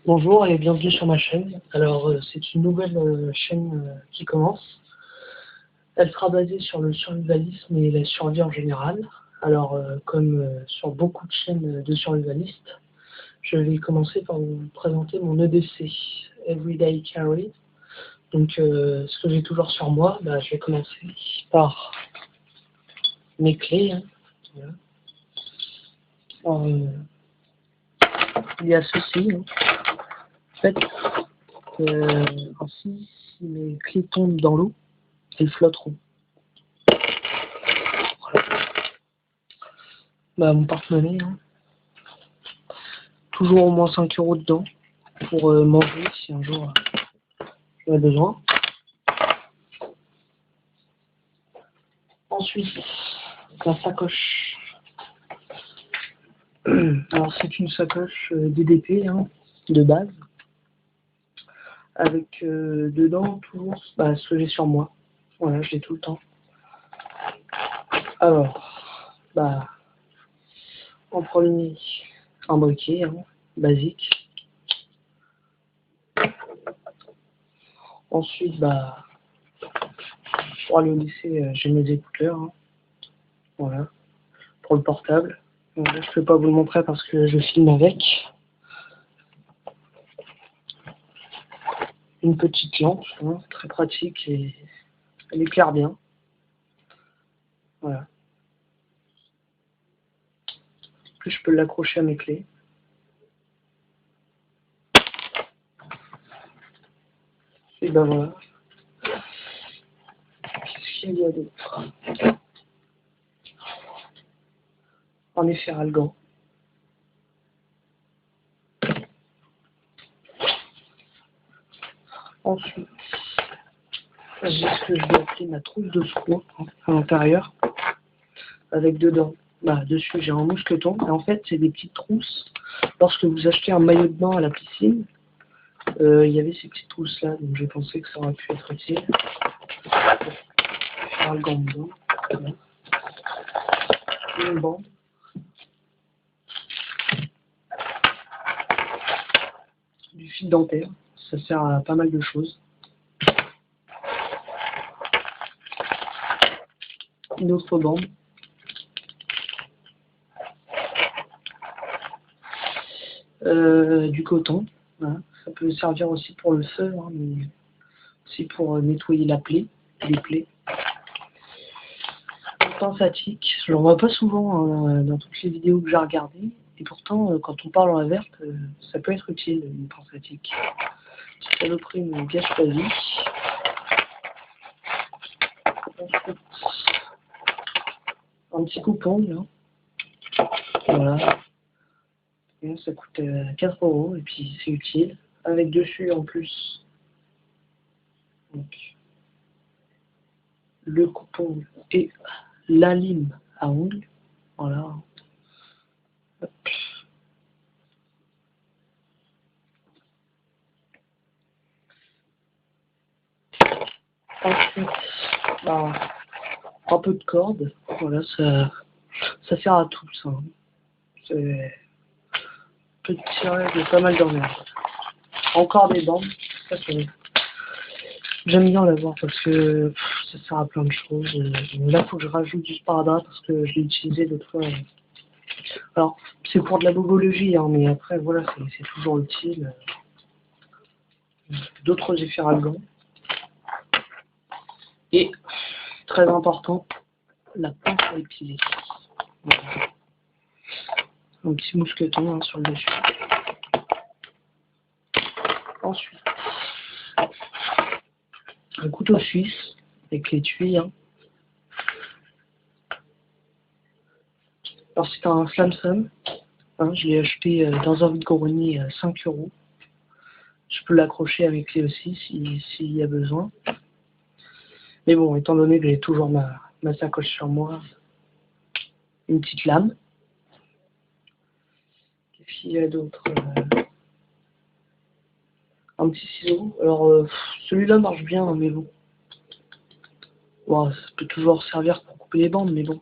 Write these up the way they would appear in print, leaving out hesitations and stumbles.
Bonjour et bienvenue sur ma chaîne. Alors, c'est une nouvelle chaîne qui commence. Elle sera basée sur le survivalisme et la survie en général. Alors, comme sur beaucoup de chaînes de survivalistes, je vais commencer par vous présenter mon EDC, Everyday Carry. Donc, ce que j'ai toujours sur moi, je vais commencer par mes clés. Voilà. Alors, il y a ceci. En fait, ainsi, si mes clés tombent dans l'eau, elles flotteront. Voilà. Mon porte-monnaie, toujours au moins 5 € dedans pour manger si un jour j'en ai besoin. Ensuite, la sacoche. Alors c'est une sacoche DDP de base, avec dedans toujours ce que j'ai sur moi. Voilà, je l'ai tout le temps. Alors, en premier, un briquet basique. Ensuite, pour aller au lycée, j'ai mes écouteurs. Voilà, pour le portable. Voilà, je ne peux pas vous le montrer parce que je filme avec. Une petite lampe, très pratique et elle éclaire bien. Voilà. Plus je peux l'accrocher à mes clés. Et voilà. Qu'est-ce qu'il y a d'autre? En effet, algan. Ensuite, j'ai ce que je vais appeler ma trousse de secours à l'intérieur. Avec dedans, dessus j'ai un mousqueton. Et en fait, c'est des petites trousses. Lorsque vous achetez un maillot de bain à la piscine, il y avait ces petites trousses là, donc j'ai pensé que ça aurait pu être utile. Faire le gant dedans. Voilà. Une bande. Du fil dentaire, ça sert à pas mal de choses. Une autre bande. Du coton. Voilà. Ça peut servir aussi pour le feu, mais aussi pour nettoyer la plaie, les plaies. Une pince à tic, je n'en vois pas souvent dans toutes les vidéos que j'ai regardées. Et pourtant, quand on parle en verte, ça peut être utile, une pince à tic. Cette saloperie me gâche la vie. Ensuite, un petit coupon, voilà. Et ça coûte 4 € et puis c'est utile. Avec dessus en plus, donc, le coupon et la lime à ongles. Voilà. Hop. Ensuite, un peu de corde. Voilà, ça sert à tout ça. Peut tirer de pas mal d'emmerde. Encore des bandes. Ça, j'aime bien l'avoir parce que ça sert à plein de choses. Là, il faut que je rajoute du sparadrap parce que je l'ai utilisé l'autre fois. Alors, c'est pour de la bobologie, mais après, voilà, c'est toujours utile. D'autres effets ragoûts. Et, très important, la pince à épiler. Voilà. Un petit mousqueton sur le dessus. Ensuite, un couteau suisse avec l'étui. Alors, c'est un Flamson. Je l'ai acheté dans un vide-grenier à 5 €. Je peux l'accrocher à mes clés aussi s'il y a besoin. Mais bon, étant donné que j'ai toujours ma sacoche sur moi, une petite lame. Qu'est-ce qu'il y a d'autre? Un petit ciseau. Alors, celui-là marche bien, mais bon. Bon, ça peut toujours servir pour couper les bandes, mais bon.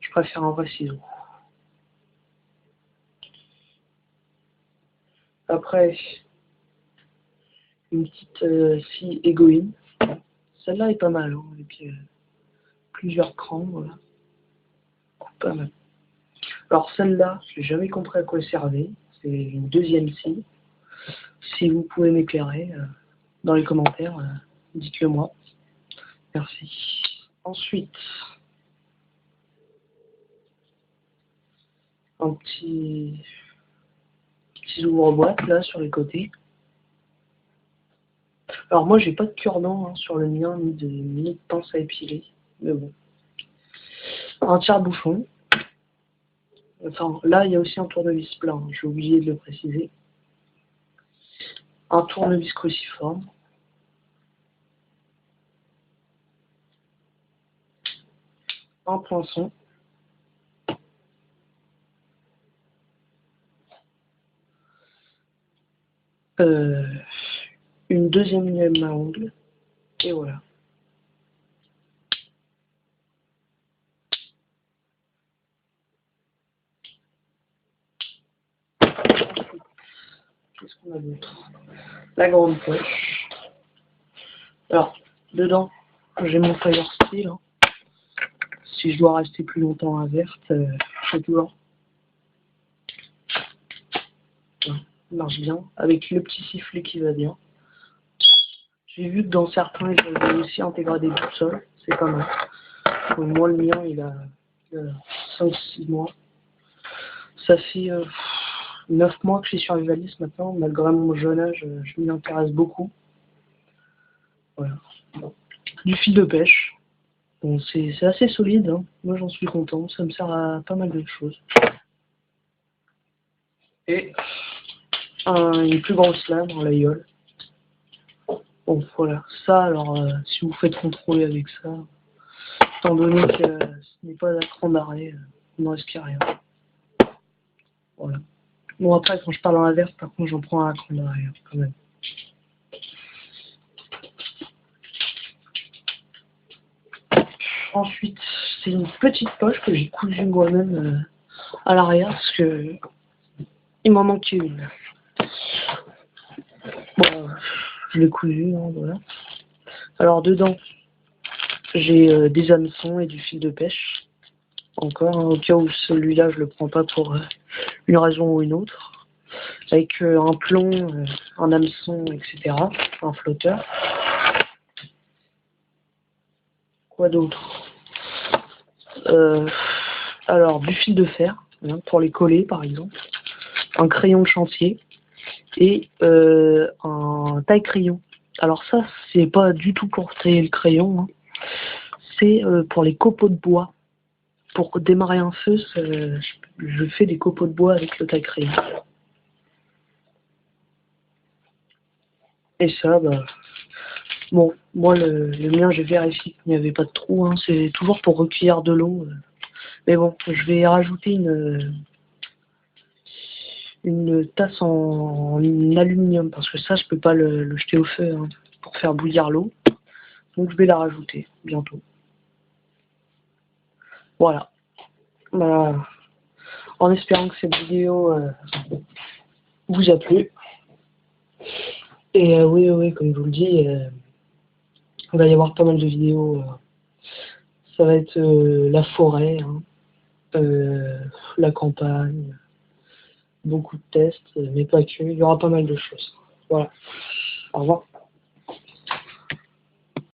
Je préfère un vrai ciseau. Après, une petite scie égoïne. Celle-là est pas mal, hein, avec plusieurs crans, voilà. Pas mal. Alors celle-là, j'ai jamais compris à quoi elle servait. C'est une deuxième scie. Si vous pouvez m'éclairer dans les commentaires, dites-le moi. Merci. Ensuite, un petit ouvre-boîte là sur les côtés. Alors moi j'ai pas de cure-dent hein, sur le mien, ni de pince à épiler, mais bon. Un tire-bouchon. Enfin là il y a aussi un tournevis plein, hein, j'ai oublié de le préciser. Un tournevis cruciforme. Un poinçon. Une deuxième lame à ongles. Et voilà. Qu'est-ce qu'on a d'autre? La grande poche. Alors, dedans, j'ai mon Fire Steel. Hein. Si je dois rester plus longtemps à verte, je fais toujours. Ouais, il marche bien. Avec le petit sifflet qui va bien. J'ai vu que dans certains, ils avaient aussi intégré des boussoles. C'est pas mal. Moi, le mien, il a 5-6 mois. Ça fait 9 mois que je suis survivaliste maintenant. Malgré mon jeune âge, je m'y intéresse beaucoup. Voilà. Bon. Du fil de pêche. Bon, c'est assez solide. Hein. Moi, j'en suis content. Ça me sert à pas mal de choses. Et une plus grosse lame en layol. Bon, voilà. Ça, alors, si vous faites contrôler avec ça, étant donné que ce n'est pas un cran d'arrêt, il ne reste rien. Voilà. Bon, après, quand je parle en inverse, par contre, j'en prends un cran d'arrêt, quand même. Ensuite, c'est une petite poche que j'ai cousue moi-même à l'arrière, parce que il m'en manquait une. Bon, je l'ai cousue, hein, voilà. Alors, dedans, j'ai des hameçons et du fil de pêche. Encore, hein, au cas où celui-là, je le prends pas pour une raison ou une autre. Avec un plomb, un hameçon, etc. Un flotteur. Quoi d'autre? Alors, du fil de fer, hein, pour les coller, par exemple. Un crayon de chantier. Et un taille-crayon. Alors ça, c'est pas du tout pour tailler le crayon. Hein. C'est pour les copeaux de bois. Pour démarrer un feu, je fais des copeaux de bois avec le taille-crayon. Et ça, bah, bon, moi le mien, j'ai vérifié qu'il n'y avait pas de trou. Hein. C'est toujours pour recueillir de l'eau. Mais bon, je vais rajouter une tasse en aluminium parce que ça, je peux pas le jeter au feu hein, pour faire bouillir l'eau. Donc je vais la rajouter bientôt. Voilà. Bah, en espérant que cette vidéo vous a plu. Et oui, oui, comme je vous le dis, il va y avoir pas mal de vidéos. Ça va être la forêt, hein, la campagne, beaucoup de tests, mais pas que. Il y aura pas mal de choses. Voilà. Au revoir.